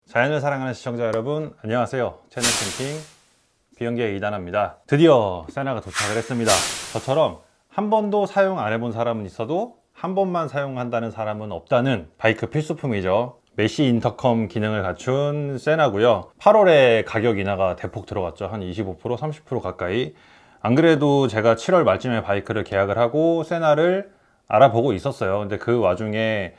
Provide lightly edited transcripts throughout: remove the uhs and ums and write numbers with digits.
자연을 사랑하는 시청자 여러분, 안녕하세요. 채널 캠핑 비영계의 이단아입니다. 드디어 세나가 도착을 했습니다. 저처럼 한 번도 사용 안 해본 사람은 있어도 한 번만 사용한다는 사람은 없다는 바이크 필수품이죠. 메쉬 인터컴 기능을 갖춘 세나고요. 8월에 가격 인하가 대폭 들어갔죠. 한 25%, 30% 가까이. 안 그래도 제가 7월 말쯤에 바이크를 계약을 하고 세나를 알아보고 있었어요. 근데 그 와중에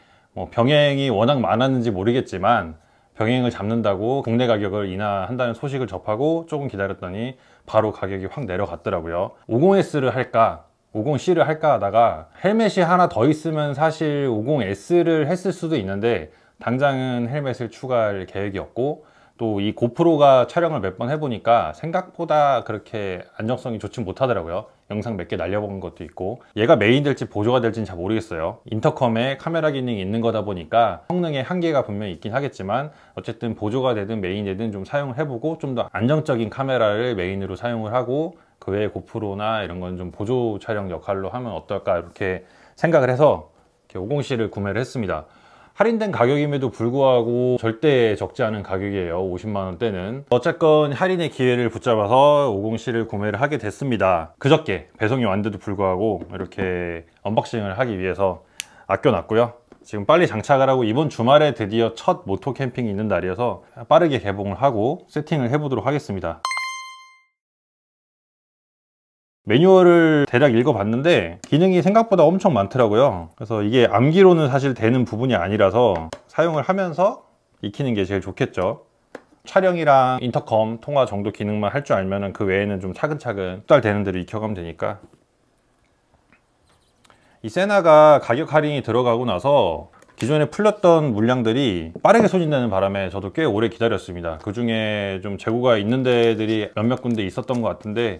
병행이 워낙 많았는지 모르겠지만 병행을 잡는다고 국내 가격을 인하한다는 소식을 접하고 조금 기다렸더니 바로 가격이 확 내려갔더라고요. 50S를 할까 50C를 할까 하다가 헬멧이 하나 더 있으면 사실 50S를 했을 수도 있는데 당장은 헬멧을 추가할 계획이 없고, 또 이 고프로가 촬영을 몇 번 해보니까 생각보다 그렇게 안정성이 좋지 못하더라고요. 영상 몇 개 날려본 것도 있고, 얘가 메인 될지 보조가 될지는 잘 모르겠어요. 인터컴에 카메라 기능이 있는 거다 보니까 성능의 한계가 분명히 있긴 하겠지만 어쨌든 보조가 되든 메인이 되든 좀 사용을 해보고 좀 더 안정적인 카메라를 메인으로 사용을 하고 그 외에 고프로나 이런 건 좀 보조 촬영 역할로 하면 어떨까 이렇게 생각을 해서 50C를 구매를 했습니다. 할인된 가격임에도 불구하고 절대 적지 않은 가격이에요. 50만원대는. 어쨌건 할인의 기회를 붙잡아서 50C를 구매를 하게 됐습니다. 그저께 배송이 왔는데도 불구하고 이렇게 언박싱을 하기 위해서 아껴놨고요. 지금 빨리 장착을 하고 이번 주말에 드디어 첫 모토 캠핑이 있는 날이어서 빠르게 개봉을 하고 세팅을 해보도록 하겠습니다. 매뉴얼을 대략 읽어봤는데 기능이 생각보다 엄청 많더라고요. 그래서 이게 암기로는 사실 되는 부분이 아니라서 사용을 하면서 익히는 게 제일 좋겠죠. 촬영이랑 인터컴 통화 정도 기능만 할 줄 알면 그 외에는 좀 차근차근 숙달되는 대로 익혀가면 되니까. 이 세나가 가격 할인이 들어가고 나서 기존에 풀렸던 물량들이 빠르게 소진되는 바람에 저도 꽤 오래 기다렸습니다. 그 중에 좀 재고가 있는 데들이 몇몇 군데 있었던 것 같은데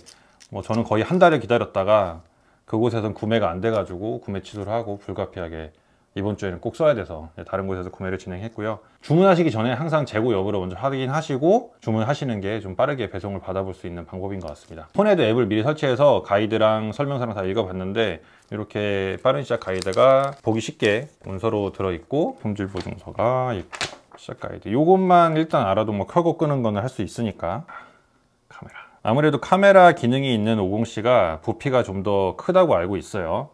저는 거의 한 달을 기다렸다가 그곳에선 구매가 안 돼가지고 구매 취소를 하고 불가피하게 이번 주에는 꼭 써야 돼서 다른 곳에서 구매를 진행했고요. 주문하시기 전에 항상 재고 여부를 먼저 확인하시고 주문하시는 게 좀 빠르게 배송을 받아볼 수 있는 방법인 것 같습니다. 폰에도 앱을 미리 설치해서 가이드랑 설명서랑 다 읽어봤는데 이렇게 빠른 시작 가이드가 보기 쉽게 문서로 들어있고 품질 보증서가 있고 시작 가이드, 이것만 일단 알아도 켜고 끄는 거는 할 수 있으니까. 카메라, 아무래도 카메라 기능이 있는 50C가 부피가 좀 더 크다고 알고 있어요.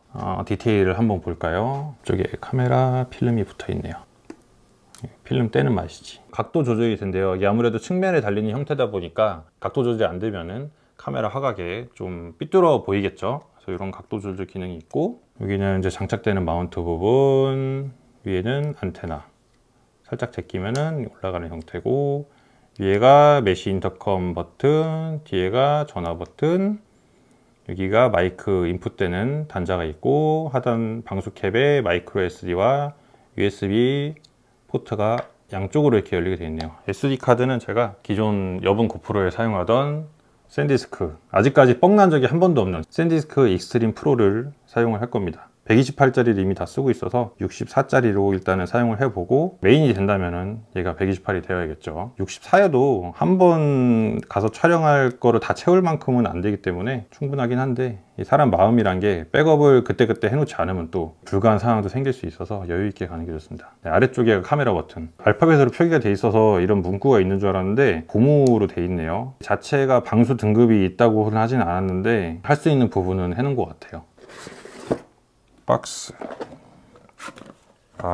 디테일을 한번 볼까요? 이쪽에 카메라 필름이 붙어 있네요. 필름 떼는 맛이지. 각도 조절이 된대요. 이게 아무래도 측면에 달리는 형태다 보니까 각도 조절이 안 되면은 카메라 화각에 좀 삐뚤어 보이겠죠. 그래서 이런 각도 조절 기능이 있고, 여기는 이제 장착되는 마운트 부분, 위에는 안테나 살짝 제끼면은 올라가는 형태고, 위에가 메쉬 인터컴 버튼, 뒤에가 전화 버튼, 여기가 마이크 인풋되는 단자가 있고, 하단 방수 캡에 마이크로 SD와 USB 포트가 양쪽으로 이렇게 열리게 되어 있네요. SD 카드는 제가 기존 여분 고프로에 사용하던 샌디스크, 아직까지 뻥난 적이 한 번도 없는 샌디스크 익스트림 프로를 사용을 할 겁니다. 128짜리를 이미 다 쓰고 있어서 64짜리로 일단은 사용을 해보고, 메인이 된다면은 얘가 128이 되어야겠죠. 64여도 한 번 가서 촬영할 거를 다 채울 만큼은 안 되기 때문에 충분하긴 한데, 이 사람 마음이란 게 백업을 그때그때 해놓지 않으면 또 불가한 상황도 생길 수 있어서 여유 있게 가는 게 좋습니다. 네, 아래쪽에 카메라 버튼, 알파벳으로 표기가 돼 있어서 이런 문구가 있는 줄 알았는데 고무로 돼 있네요. 자체가 방수 등급이 있다고는 하진 않았는데 할 수 있는 부분은 해놓은 것 같아요. 박스.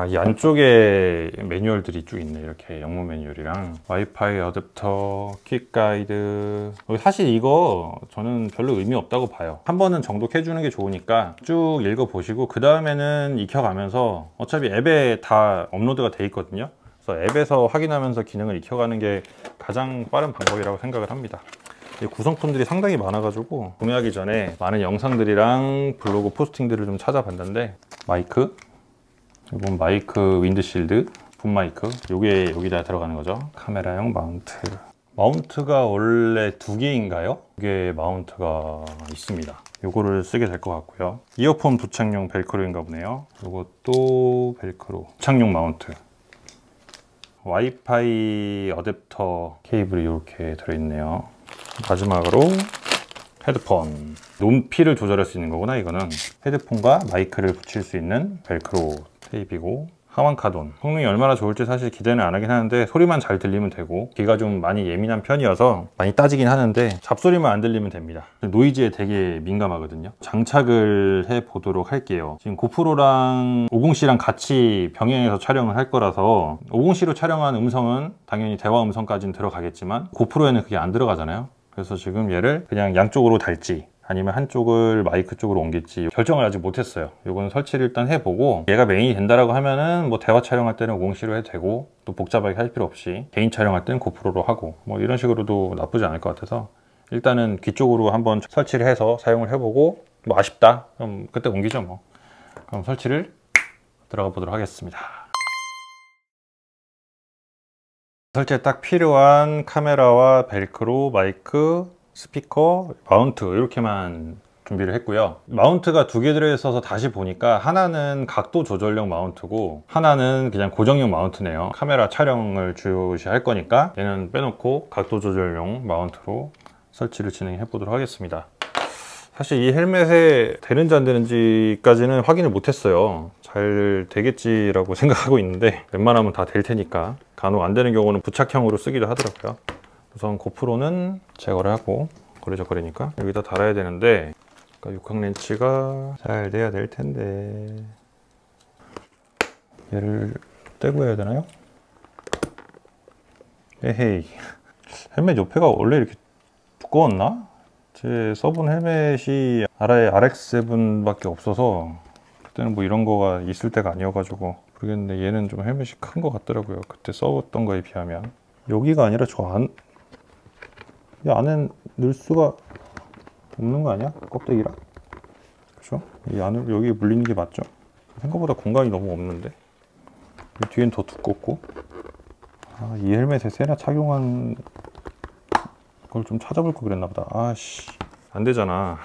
이 안쪽에 매뉴얼들이 쭉 있네. 이렇게 영문 매뉴얼이랑 와이파이 어댑터, 퀵 가이드. 사실 이거 저는 별로 의미 없다고 봐요. 한 번은 정독해 주는 게 좋으니까 쭉 읽어 보시고 그 다음에는 익혀가면서, 어차피 앱에 다 업로드가 돼 있거든요. 그래서 앱에서 확인하면서 기능을 익혀가는 게 가장 빠른 방법이라고 생각을 합니다. 구성품들이 상당히 많아가지고 구매하기 전에 많은 영상들이랑 블로그 포스팅들을 좀 찾아봤는데, 마이크, 이건 마이크 윈드실드, 붐 마이크, 요게 여기다 들어가는 거죠. 카메라용 마운트, 마운트가 원래 2개인가요? 2개의 마운트가 있습니다. 요거를 쓰게 될 것 같고요. 이어폰 부착용 벨크로인가 보네요. 요것도 벨크로 부착용 마운트, 와이파이 어댑터 케이블이 이렇게 들어있네요. 마지막으로 헤드폰, 높이를 조절할 수 있는 거구나. 이거는 헤드폰과 마이크를 붙일 수 있는 벨크로 테이프이고, 하완카돈. 성능이 얼마나 좋을지 사실 기대는 안 하긴 하는데 소리만 잘 들리면 되고, 귀가 좀 많이 예민한 편이어서 많이 따지긴 하는데 잡소리만 안 들리면 됩니다. 노이즈에 되게 민감하거든요. 장착을 해 보도록 할게요. 지금 고프로랑 50C랑 같이 병행해서 촬영을 할 거라서 50C로 촬영한 음성은 당연히 대화 음성까지는 들어가겠지만 고프로에는 그게 안 들어가잖아요. 그래서 지금 얘를 그냥 양쪽으로 달지 아니면 한쪽을 마이크 쪽으로 옮길지 결정을 아직 못했어요. 이건 설치를 일단 해보고, 얘가 메인이 된다라고 하면은 뭐 대화 촬영할 때는 50C로 해도 되고, 또 복잡하게 할 필요 없이 개인 촬영할 때는 고프로로 하고, 뭐 이런 식으로도 나쁘지 않을 것 같아서 일단은 귀 쪽으로 한번 설치를 해서 사용을 해보고, 뭐 아쉽다 그럼 그때 옮기죠 뭐. 그럼 설치를 들어가 보도록 하겠습니다. 설치에 딱 필요한 카메라와 벨크로, 마이크, 스피커, 마운트 이렇게만 준비를 했고요. 마운트가 두 개 들어있어서 다시 보니까 하나는 각도 조절용 마운트고 하나는 그냥 고정용 마운트네요. 카메라 촬영을 주요시 할 거니까 얘는 빼놓고 각도 조절용 마운트로 설치를 진행해 보도록 하겠습니다. 사실 이 헬멧에 되는지 안 되는지까지는 확인을 못했어요. 잘 되겠지라고 생각하고 있는데 웬만하면 다 될 테니까, 간혹 안 되는 경우는 부착형으로 쓰기도 하더라고요. 우선 고프로는 제거를 하고, 거리적거리니까 여기다 달아야 되는데, 그러니까 6항 렌치가 잘 돼야 될 텐데 얘를 떼고 해야 되나요? 에헤이, 헬멧 옆에가 원래 이렇게 두꺼웠나? 제 써본 헬멧이 아라의 RX7 밖에 없어서 그때는 뭐 이런 거가 있을 때가 아니어가지고 모르겠는데, 얘는 좀 헬멧이 큰 것 같더라고요. 그때 써봤던 거에 비하면. 여기가 아니라 이 안엔 넣을 수가 없는 거 아니야? 껍데기랑? 그렇죠? 이 안으로 여기 물리는 게 맞죠? 생각보다 공간이 너무 없는데, 이 뒤엔 더 두껍고. 이 헬멧에 세나 착용한 걸 좀 찾아볼 거 그랬나 보다. 아씨, 안 되잖아.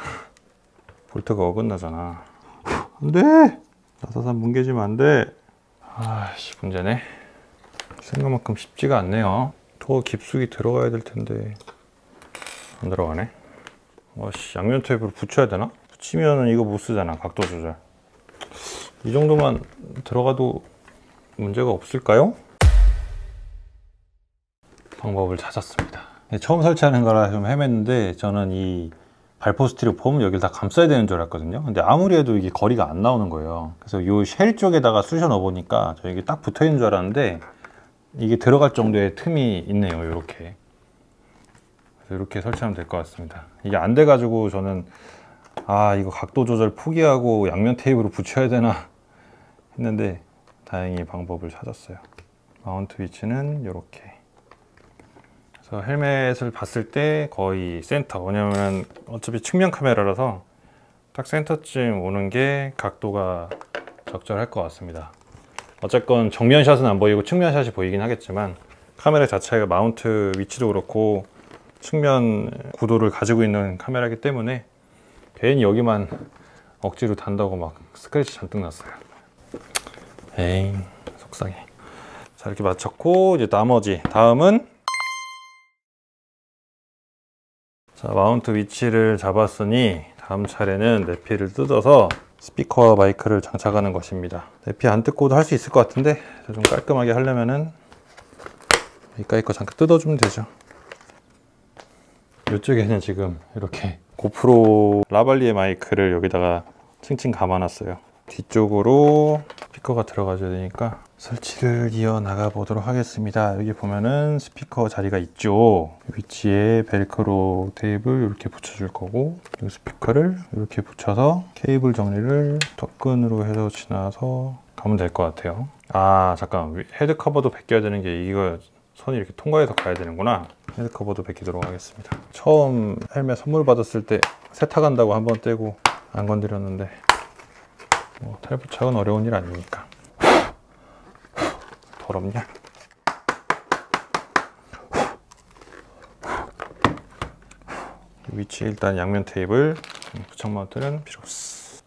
볼트가 어긋나잖아. 안 돼! 나사산 뭉개지면 안 돼. 아씨, 문제네. 생각만큼 쉽지가 않네요. 더 깊숙이 들어가야 될 텐데 안 들어가네. 양면 테이프로 붙여야 되나? 붙이면은 이거 못 쓰잖아, 각도 조절. 이 정도만 들어가도 문제가 없을까요? 방법을 찾았습니다. 처음 설치하는 거라 좀 헤맸는데, 저는 이 발포 스티로폼 여기를 다 감싸야 되는 줄 알았거든요. 근데 아무리 해도 이게 거리가 안 나오는 거예요. 그래서 이 쉘 쪽에다가 쑤셔 넣어 보니까 저 이게 딱 붙어 있는 줄 알았는데 이게 들어갈 정도의 틈이 있네요. 이렇게. 그래서 이렇게 설치하면 될 것 같습니다. 이게 안 돼 가지고 저는 이거 각도 조절 포기하고 양면 테이프로 붙여야 되나 했는데 다행히 방법을 찾았어요. 마운트 위치는 이렇게. 그래서 헬멧을 봤을 때 거의 센터, 왜냐면 어차피 측면 카메라라서 딱 센터쯤 오는 게 각도가 적절할 것 같습니다. 어쨌건 정면샷은 안 보이고 측면샷이 보이긴 하겠지만, 카메라 자체가 마운트 위치도 그렇고 측면 구도를 가지고 있는 카메라이기 때문에 괜히 여기만 억지로 단다고 막 스크래치 잔뜩 났어요. 에이, 속상해. 자, 이렇게 맞췄고 이제 나머지 다음은, 자, 마운트 위치를 잡았으니 다음 차례는 내피를 뜯어서 스피커와 마이크를 장착하는 것입니다. 내피 안 뜯고도 할 수 있을 것 같은데 좀 깔끔하게 하려면은 여기까지 거 잠깐 뜯어주면 되죠. 이쪽에는 지금 이렇게 고프로 라발리에 마이크를 여기다가 층층 감아놨어요. 뒤쪽으로 스피커가 들어가줘야 되니까 설치를 이어나가 보도록 하겠습니다. 여기 보면은 스피커 자리가 있죠. 위치에 벨크로 테이프를 이렇게 붙여줄 거고, 이 스피커를 이렇게 붙여서 케이블 정리를 턱끈으로 해서 지나서 가면 될 것 같아요. 잠깐, 헤드 커버도 벗겨야 되는 게, 이거 선이 이렇게 통과해서 가야 되는구나. 헤드 커버도 벗기도록 하겠습니다. 처음 헬멧 선물 받았을 때 세탁한다고 한번 떼고 안 건드렸는데, 뭐 탈부착은 어려운 일 아니니까. 더럽냐? 위치 일단 양면 테이블, 부착 마운트는 필요 없어.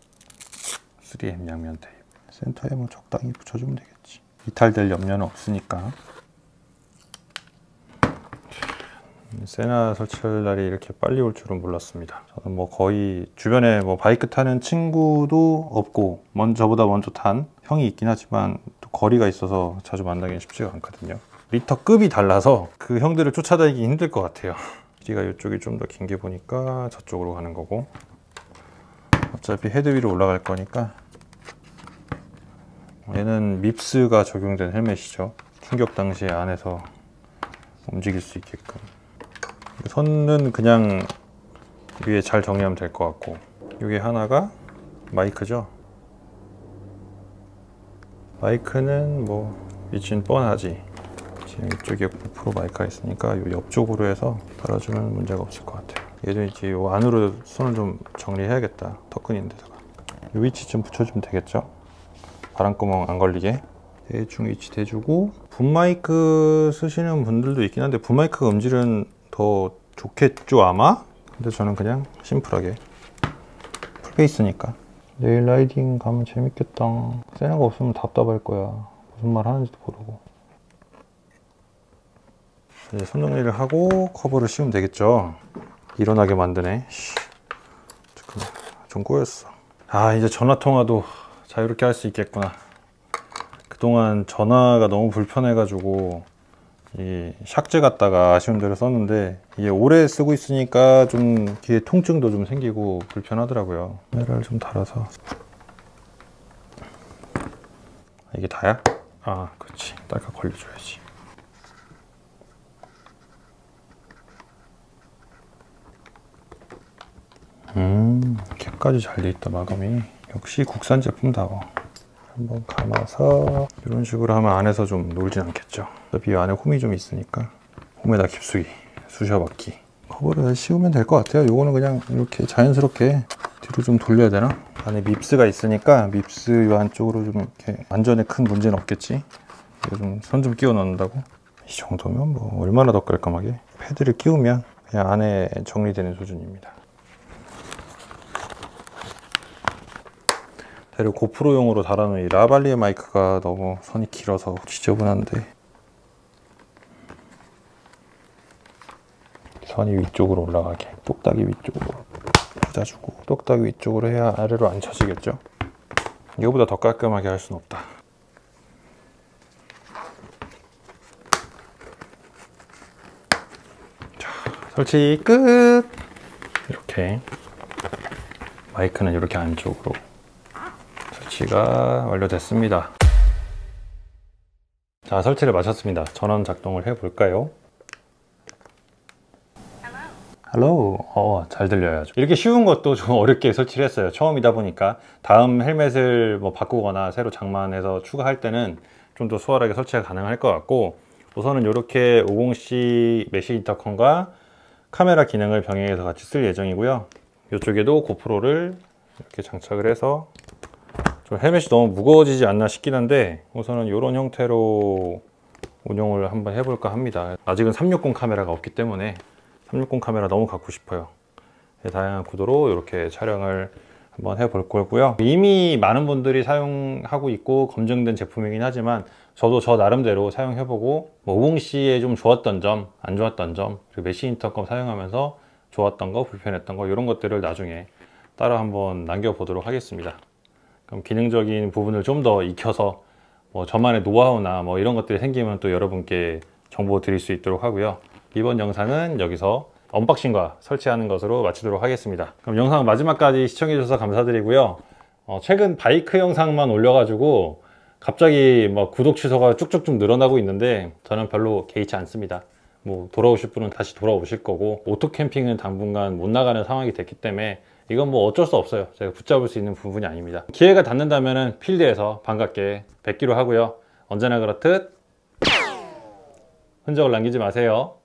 3M 양면 테이프. 센터에 뭐 적당히 붙여주면 되겠지. 이탈될 염려는 없으니까. 세나 설치할 날이 이렇게 빨리 올 줄은 몰랐습니다. 저는 뭐 거의 주변에 뭐 바이크 타는 친구도 없고, 저보다 먼저 탄 형이 있긴 하지만 또 거리가 있어서 자주 만나기는 쉽지가 않거든요. 리터 급이 달라서 그 형들을 쫓아다니기 힘들 것 같아요. 길이가 이쪽이 좀 더 긴 게 보니까 저쪽으로 가는 거고, 어차피 헤드 위로 올라갈 거니까. 얘는 밉스가 적용된 헬멧이죠. 충격 당시에 안에서 움직일 수 있게끔. 선은 그냥 위에 잘 정리하면 될 것 같고, 이게 하나가 마이크죠. 마이크는 뭐 위치는 뻔하지. 지금 이쪽에 고프로 마이크가 있으니까 이 옆쪽으로 해서 달아주면 문제가 없을 것 같아요. 얘도 이제 이 안으로 손을 좀 정리해야겠다. 턱끈인 데다가 이 위치 좀 붙여주면 되겠죠. 바람구멍 안 걸리게 대충 위치 대주고, 붐마이크 쓰시는 분들도 있긴 한데 붐마이크가 음질은 더 좋겠죠 아마? 근데 저는 그냥 심플하게 풀베이스니까. 내일 라이딩 가면 재밌겠다. 세나가 없으면 답답할 거야. 무슨 말 하는지도 모르고. 이제 손 정리를 하고 커버를 씌우면 되겠죠. 일어나게 만드네. 잠깐만, 좀 꼬였어. 아, 이제 전화통화도 자유롭게 할 수 있겠구나. 그동안 전화가 너무 불편해가지고 이 샥즈 갖다가 아쉬운 대로 썼는데, 이게 오래 쓰고 있으니까 좀 귀에 통증도 좀 생기고 불편하더라고요. 카메라를 좀 달아서. 이게 다야? 아, 그렇지. 딸깍 걸려줘야지. 캡까지 잘 돼 있다, 마감이. 역시 국산 제품다워. 한번 감아서 이런 식으로 하면 안에서 좀 놀진 않겠죠. 어차피 이 안에 홈이 좀 있으니까 홈에다 깊숙이 쑤셔박기. 커버를 씌우면 될 것 같아요. 요거는 그냥 이렇게 자연스럽게 뒤로 좀 돌려야 되나? 안에 밉스가 있으니까 밉스 이 안쪽으로 좀 이렇게 안전에 큰 문제는 없겠지. 이거 좀 손 좀 끼워 넣는다고? 이 정도면 뭐 얼마나 더 깔끔하게. 패드를 끼우면 그냥 안에 정리되는 수준입니다. 그리고 고프로용으로 달아놓은 이 라발리에 마이크가 너무 선이 길어서 지저분한데, 선이 위쪽으로 올라가게 똑딱이 위쪽으로 꽂아주고, 똑딱이 위쪽으로 해야 아래로 안 쳐지겠죠. 이거보다 더 깔끔하게 할 수는 없다. 자, 설치 끝. 이렇게 마이크는 이렇게 안쪽으로 설치가 완료됐습니다. 자, 설치를 마쳤습니다. 전원 작동을 해볼까요? 헬로. 잘 들려요. 이렇게 쉬운 것도 좀 어렵게 설치를 했어요. 처음이다 보니까. 다음 헬멧을 뭐 바꾸거나 새로 장만해서 추가할 때는 좀 더 수월하게 설치가 가능할 것 같고, 우선은 이렇게 50C 메쉬 인터컴과 카메라 기능을 병행해서 같이 쓸 예정이고요. 이쪽에도 고프로를 이렇게 장착을 해서, 좀 헬멧이 너무 무거워지지 않나 싶긴 한데 우선은 이런 형태로 운용을 한번 해볼까 합니다. 아직은 360 카메라가 없기 때문에 360 카메라 너무 갖고 싶어요. 다양한 구도로 이렇게 촬영을 한번 해볼 거고요. 이미 많은 분들이 사용하고 있고 검증된 제품이긴 하지만 저도 저 나름대로 사용해보고 50C에 좀 좋았던 점, 안 좋았던 점, 그리고 메쉬 인터컴 사용하면서 좋았던 거, 불편했던 거, 이런 것들을 나중에 따로 한번 남겨보도록 하겠습니다. 그럼 기능적인 부분을 좀 더 익혀서 뭐 저만의 노하우나 뭐 이런 것들이 생기면 또 여러분께 정보 드릴 수 있도록 하고요. 이번 영상은 여기서 언박싱과 설치하는 것으로 마치도록 하겠습니다. 그럼 영상 마지막까지 시청해 주셔서 감사드리고요. 최근 바이크 영상만 올려가지고 갑자기 뭐 구독 취소가 쭉쭉쭉 늘어나고 있는데 저는 별로 개의치 않습니다. 뭐 돌아오실 분은 다시 돌아오실 거고, 오토 캠핑은 당분간 못 나가는 상황이 됐기 때문에 이건 뭐 어쩔 수 없어요. 제가 붙잡을 수 있는 부분이 아닙니다. 기회가 닿는다면 필드에서 반갑게 뵙기로 하고요. 언제나 그렇듯 흔적을 남기지 마세요.